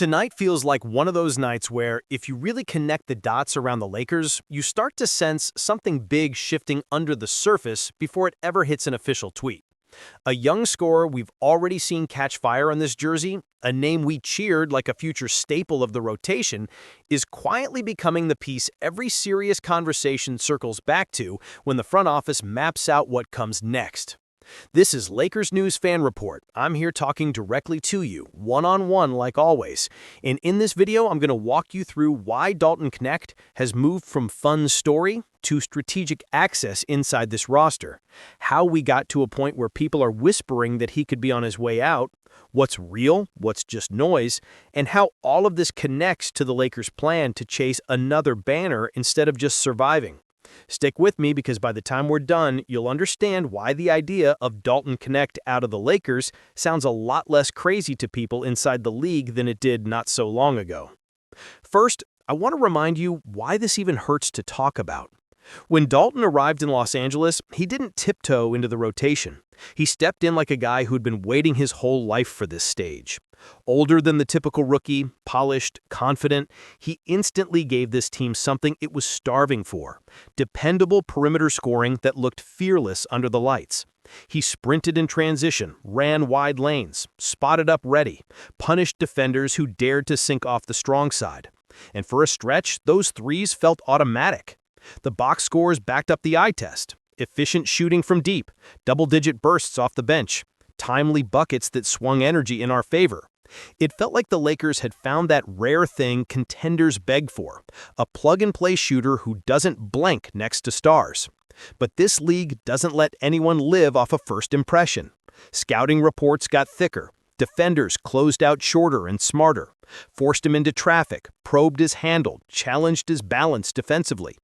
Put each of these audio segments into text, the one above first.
Tonight feels like one of those nights where, if you really connect the dots around the Lakers, you start to sense something big shifting under the surface before it ever hits an official tweet. A young scorer we've already seen catch fire on this jersey, a name we cheered like a future staple of the rotation, is quietly becoming the piece every serious conversation circles back to when the front office maps out what comes next. This is Lakers News Fan Report. I'm here talking directly to you, one-on-one like always. And in this video, I'm going to walk you through why Dalton Knecht has moved from fun story to strategic access inside this roster, how we got to a point where people are whispering that he could be on his way out, what's real, what's just noise, and how all of this connects to the Lakers' plan to chase another banner instead of just surviving. Stick with me because by the time we're done, you'll understand why the idea of Dalton Knecht out of the Lakers sounds a lot less crazy to people inside the league than it did not so long ago. First, I want to remind you why this even hurts to talk about. When Dalton arrived in Los Angeles, he didn't tiptoe into the rotation. He stepped in like a guy who'd been waiting his whole life for this stage. Older than the typical rookie, polished, confident, he instantly gave this team something it was starving for: dependable perimeter scoring that looked fearless under the lights. He sprinted in transition, ran wide lanes, spotted up ready, punished defenders who dared to sink off the strong side. And for a stretch, those threes felt automatic. The box scores backed up the eye test: efficient shooting from deep, double-digit bursts off the bench, timely buckets that swung energy in our favor. It felt like the Lakers had found that rare thing contenders beg for: a plug-and-play shooter who doesn't blank next to stars. But this league doesn't let anyone live off a first impression. Scouting reports got thicker. Defenders closed out shorter and smarter, forced him into traffic, probed his handle, challenged his balance defensively.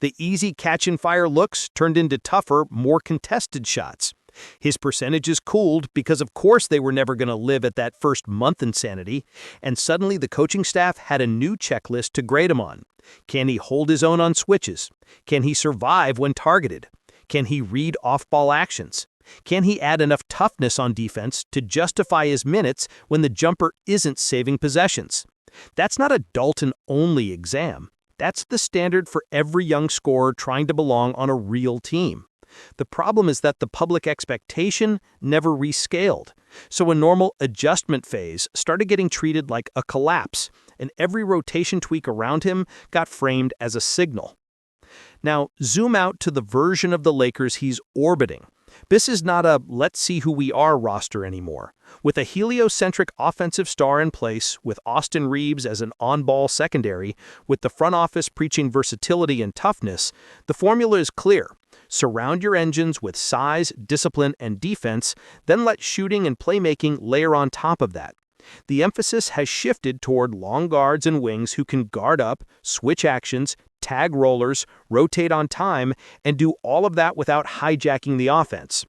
The easy catch-and-fire looks turned into tougher, more contested shots. His percentages cooled because of course they were never going to live at that first month insanity, and suddenly the coaching staff had a new checklist to grade him on. Can he hold his own on switches? Can he survive when targeted? Can he read off-ball actions? Can he add enough toughness on defense to justify his minutes when the jumper isn't saving possessions? That's not a Dalton-only exam. That's the standard for every young scorer trying to belong on a real team. The problem is that the public expectation never rescaled. So a normal adjustment phase started getting treated like a collapse, and every rotation tweak around him got framed as a signal. Now, zoom out to the version of the Lakers he's orbiting. This is not a let's see who we are roster anymore. With a heliocentric offensive star in place, with Austin Reeves as an on-ball secondary, with the front office preaching versatility and toughness, the formula is clear. Surround your engines with size, discipline, and defense, then let shooting and playmaking layer on top of that. The emphasis has shifted toward long guards and wings who can guard up, switch actions, tag rollers, rotate on time, and do all of that without hijacking the offense.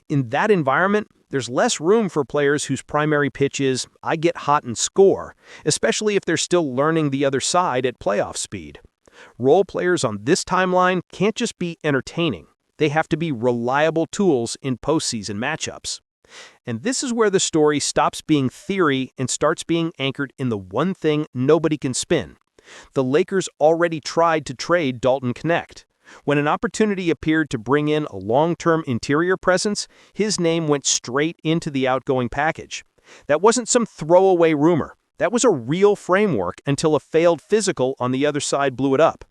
In that environment, there's less room for players whose primary pitch is, I get hot and score, especially if they're still learning the other side at playoff speed. Role players on this timeline can't just be entertaining. They have to be reliable tools in postseason matchups. And this is where the story stops being theory and starts being anchored in the one thing nobody can spin. The Lakers already tried to trade Dalton Knecht. When an opportunity appeared to bring in a long-term interior presence, his name went straight into the outgoing package. That wasn't some throwaway rumor. That was a real framework until a failed physical on the other side blew it up.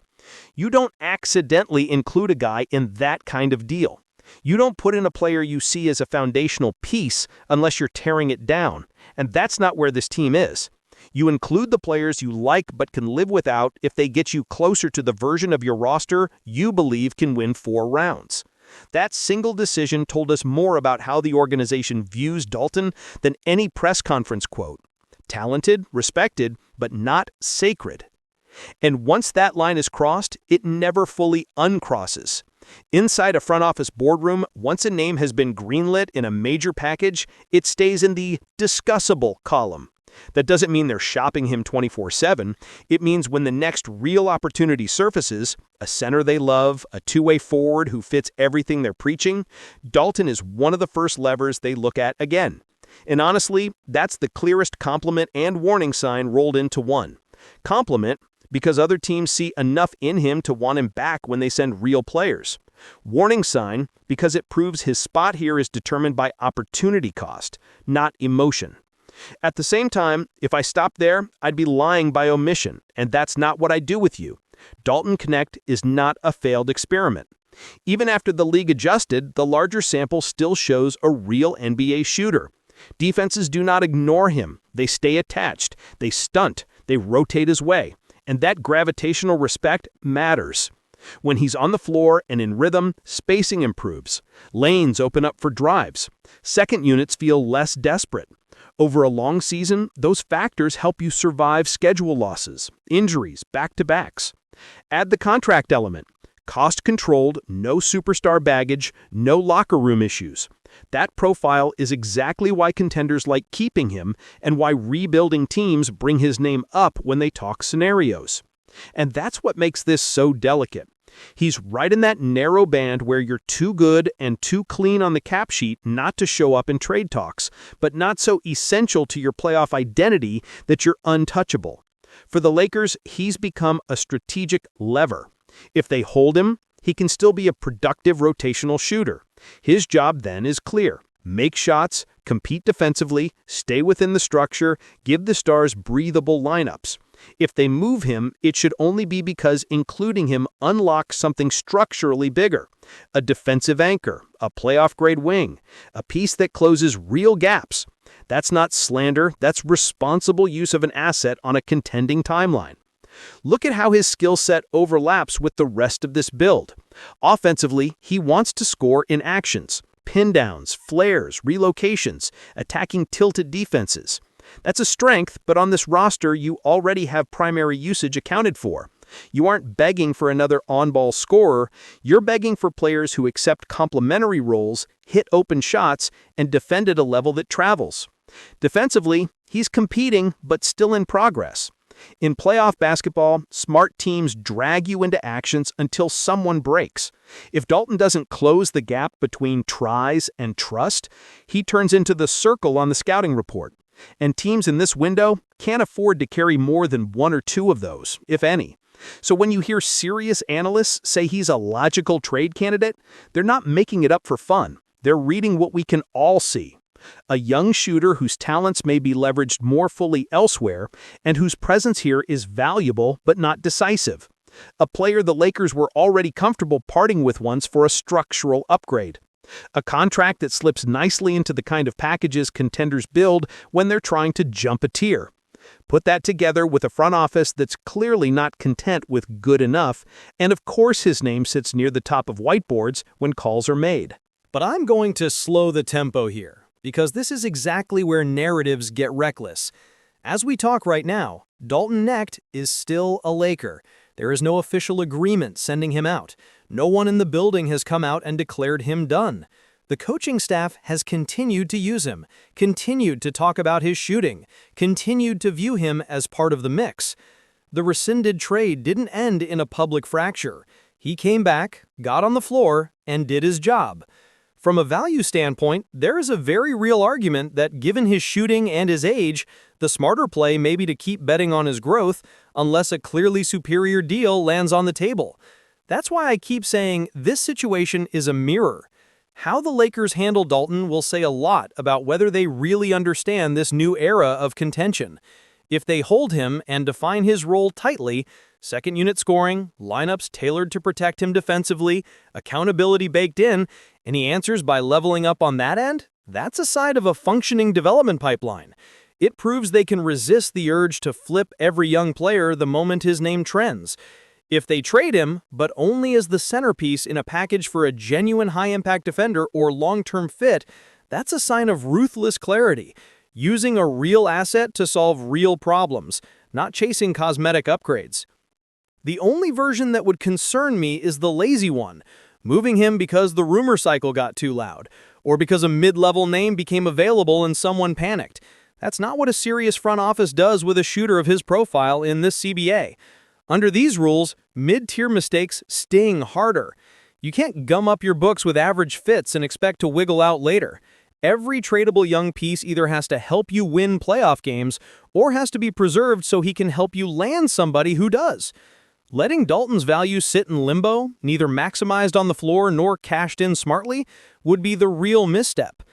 You don't accidentally include a guy in that kind of deal. You don't put in a player you see as a foundational piece unless you're tearing it down, and that's not where this team is. You include the players you like but can live without if they get you closer to the version of your roster you believe can win 4 rounds. That single decision told us more about how the organization views Dalton than any press conference quote. Talented, respected, but not sacred. And once that line is crossed, it never fully uncrosses. Inside a front office boardroom, once a name has been greenlit in a major package, it stays in the discussable column. That doesn't mean they're shopping him 24/7. It means when the next real opportunity surfaces, a center they love, a two-way forward who fits everything they're preaching, Dalton is one of the first levers they look at again. And honestly, that's the clearest compliment and warning sign rolled into one. Compliment, because other teams see enough in him to want him back when they send real players. Warning sign, because it proves his spot here is determined by opportunity cost, not emotion. At the same time, if I stopped there, I'd be lying by omission, and that's not what I do with you. Dalton Knecht is not a failed experiment. Even after the league adjusted, the larger sample still shows a real NBA shooter. Defenses do not ignore him. They stay attached. They stunt. They rotate his way. And that gravitational respect matters. When he's on the floor and in rhythm, spacing improves. Lanes open up for drives. Second units feel less desperate. Over a long season, those factors help you survive schedule losses, injuries, back-to-backs. Add the contract element. Cost-controlled, no superstar baggage, no locker room issues. That profile is exactly why contenders like keeping him and why rebuilding teams bring his name up when they talk scenarios. And that's what makes this so delicate. He's right in that narrow band where you're too good and too clean on the cap sheet not to show up in trade talks, but not so essential to your playoff identity that you're untouchable. For the Lakers, he's become a strategic lever. If they hold him, he can still be a productive rotational shooter. His job then is clear. Make shots, compete defensively, stay within the structure, give the stars breathable lineups. If they move him, it should only be because including him unlocks something structurally bigger. A defensive anchor, a playoff-grade wing, a piece that closes real gaps. That's not slander, that's responsible use of an asset on a contending timeline. Look at how his skill set overlaps with the rest of this build. Offensively, he wants to score in actions, pin downs, flares, relocations, attacking tilted defenses. That's a strength, but on this roster, you already have primary usage accounted for. You aren't begging for another on-ball scorer, you're begging for players who accept complementary roles, hit open shots, and defend at a level that travels. Defensively, he's competing, but still in progress. In playoff basketball, smart teams drag you into actions until someone breaks. If Dalton doesn't close the gap between tries and trust, he turns into the circle on the scouting report. And teams in this window can't afford to carry more than one or two of those, if any. So when you hear serious analysts say he's a logical trade candidate, they're not making it up for fun. They're reading what we can all see. A young shooter whose talents may be leveraged more fully elsewhere and whose presence here is valuable but not decisive. A player the Lakers were already comfortable parting with once for a structural upgrade. A contract that slips nicely into the kind of packages contenders build when they're trying to jump a tier. Put that together with a front office that's clearly not content with good enough, and of course his name sits near the top of whiteboards when calls are made. But I'm going to slow the tempo here, because this is exactly where narratives get reckless. As we talk right now, Dalton Knecht is still a Laker. There is no official agreement sending him out. No one in the building has come out and declared him done. The coaching staff has continued to use him, continued to talk about his shooting, continued to view him as part of the mix. The rescinded trade didn't end in a public fracture. He came back, got on the floor, and did his job. From a value standpoint, there is a very real argument that given his shooting and his age, the smarter play may be to keep betting on his growth unless a clearly superior deal lands on the table. That's why I keep saying this situation is a mirror. How the Lakers handle Dalton will say a lot about whether they really understand this new era of contention. If they hold him and define his role tightly, second unit scoring, lineups tailored to protect him defensively, accountability baked in, and he answers by leveling up on that end, that's a sign of a functioning development pipeline. It proves they can resist the urge to flip every young player the moment his name trends. If they trade him, but only as the centerpiece in a package for a genuine high-impact defender or long-term fit, that's a sign of ruthless clarity, using a real asset to solve real problems, not chasing cosmetic upgrades. The only version that would concern me is the lazy one, moving him because the rumor cycle got too loud, or because a mid-level name became available and someone panicked. That's not what a serious front office does with a shooter of his profile in this CBA. Under these rules, mid-tier mistakes sting harder. You can't gum up your books with average fits and expect to wiggle out later. Every tradable young piece either has to help you win playoff games or has to be preserved so he can help you land somebody who does. Letting Dalton's value sit in limbo, neither maximized on the floor nor cashed in smartly, would be the real misstep.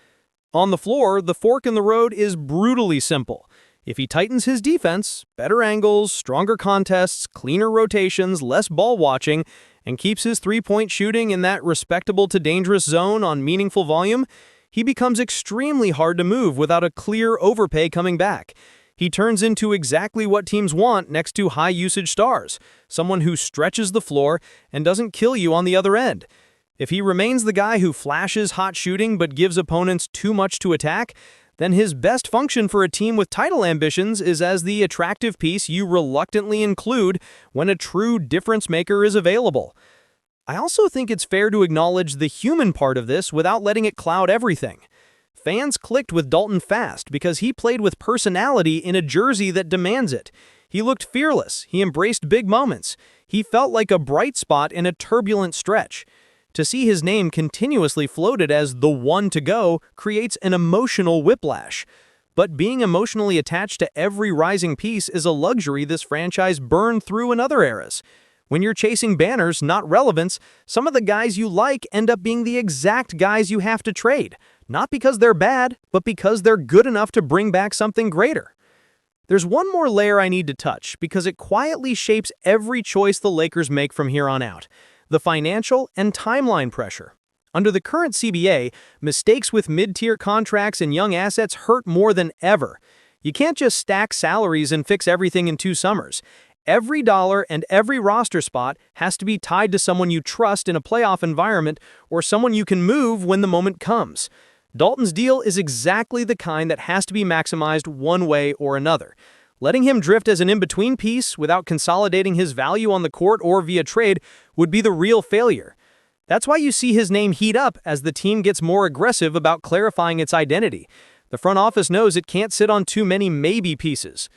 On the floor, the fork in the road is brutally simple. If he tightens his defense, better angles, stronger contests, cleaner rotations, less ball watching, and keeps his three-point shooting in that respectable to dangerous zone on meaningful volume, he becomes extremely hard to move without a clear overpay coming back. He turns into exactly what teams want next to high-usage stars, someone who stretches the floor and doesn't kill you on the other end. If he remains the guy who flashes hot shooting but gives opponents too much to attack, then his best function for a team with title ambitions is as the attractive piece you reluctantly include when a true difference maker is available. I also think it's fair to acknowledge the human part of this without letting it cloud everything. Fans clicked with Dalton fast because he played with personality in a jersey that demands it. He looked fearless, he embraced big moments, he felt like a bright spot in a turbulent stretch. To see his name continuously floated as the one to go creates an emotional whiplash. But being emotionally attached to every rising piece is a luxury this franchise burned through in other eras. When you're chasing banners, not relevance, some of the guys you like end up being the exact guys you have to trade. Not because they're bad, but because they're good enough to bring back something greater. There's one more layer I need to touch because it quietly shapes every choice the Lakers make from here on out: the financial and timeline pressure. Under the current CBA, mistakes with mid-tier contracts and young assets hurt more than ever. You can't just stack salaries and fix everything in 2 summers. Every dollar and every roster spot has to be tied to someone you trust in a playoff environment or someone you can move when the moment comes. Dalton's deal is exactly the kind that has to be maximized one way or another. Letting him drift as an in-between piece without consolidating his value on the court or via trade would be the real failure. That's why you see his name heat up as the team gets more aggressive about clarifying its identity. The front office knows it can't sit on too many maybe pieces.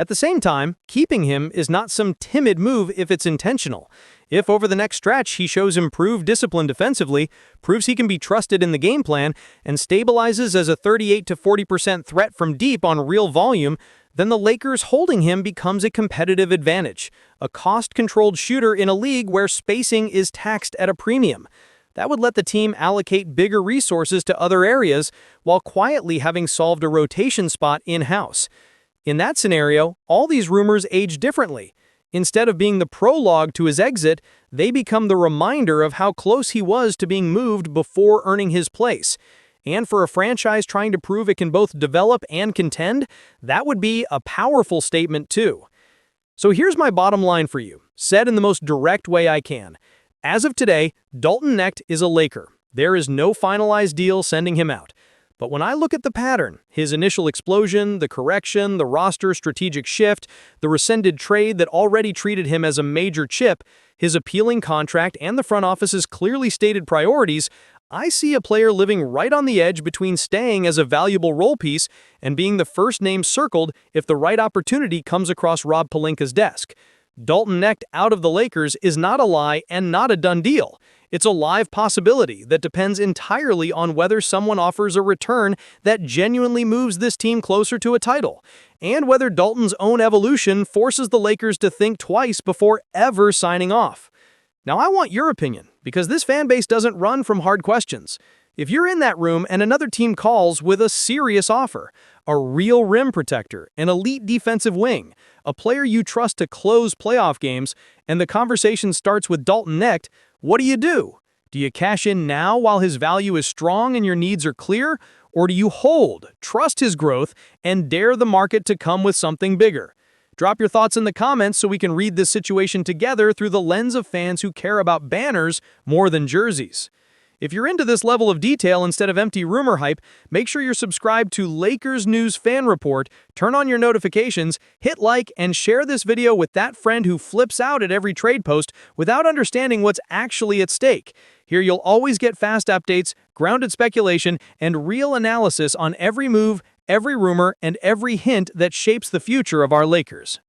At the same time, keeping him is not some timid move if it's intentional. If over the next stretch he shows improved discipline defensively, proves he can be trusted in the game plan, and stabilizes as a 38 to 40% threat from deep on real volume, then the Lakers holding him becomes a competitive advantage, a cost-controlled shooter in a league where spacing is taxed at a premium. That would let the team allocate bigger resources to other areas while quietly having solved a rotation spot in-house. In that scenario, all these rumors age differently. Instead of being the prologue to his exit, they become the reminder of how close he was to being moved before earning his place. And for a franchise trying to prove it can both develop and contend, that would be a powerful statement too. So here's my bottom line for you, said in the most direct way I can. As of today, Dalton Knecht is a Laker. There is no finalized deal sending him out. But when I look at the pattern, his initial explosion, the correction, the roster strategic shift, the rescinded trade that already treated him as a major chip, his appealing contract, and the front office's clearly stated priorities, I see a player living right on the edge between staying as a valuable role piece and being the first name circled if the right opportunity comes across Rob Pelinka's desk. Dalton Knecht out of the Lakers is not a lie and not a done deal. It's a live possibility that depends entirely on whether someone offers a return that genuinely moves this team closer to a title, and whether Dalton's own evolution forces the Lakers to think twice before ever signing off. Now, I want your opinion, because this fan base doesn't run from hard questions. If you're in that room and another team calls with a serious offer, a real rim protector, an elite defensive wing, a player you trust to close playoff games, and the conversation starts with Dalton Knecht, what do? Do you cash in now while his value is strong and your needs are clear? Or do you hold, trust his growth, and dare the market to come with something bigger? Drop your thoughts in the comments so we can read this situation together through the lens of fans who care about banners more than jerseys. If you're into this level of detail instead of empty rumor hype, make sure you're subscribed to Lakers News Fan Report, turn on your notifications, hit like, and share this video with that friend who flips out at every trade post without understanding what's actually at stake. Here you'll always get fast updates, grounded speculation, and real analysis on every move, every rumor, and every hint that shapes the future of our Lakers.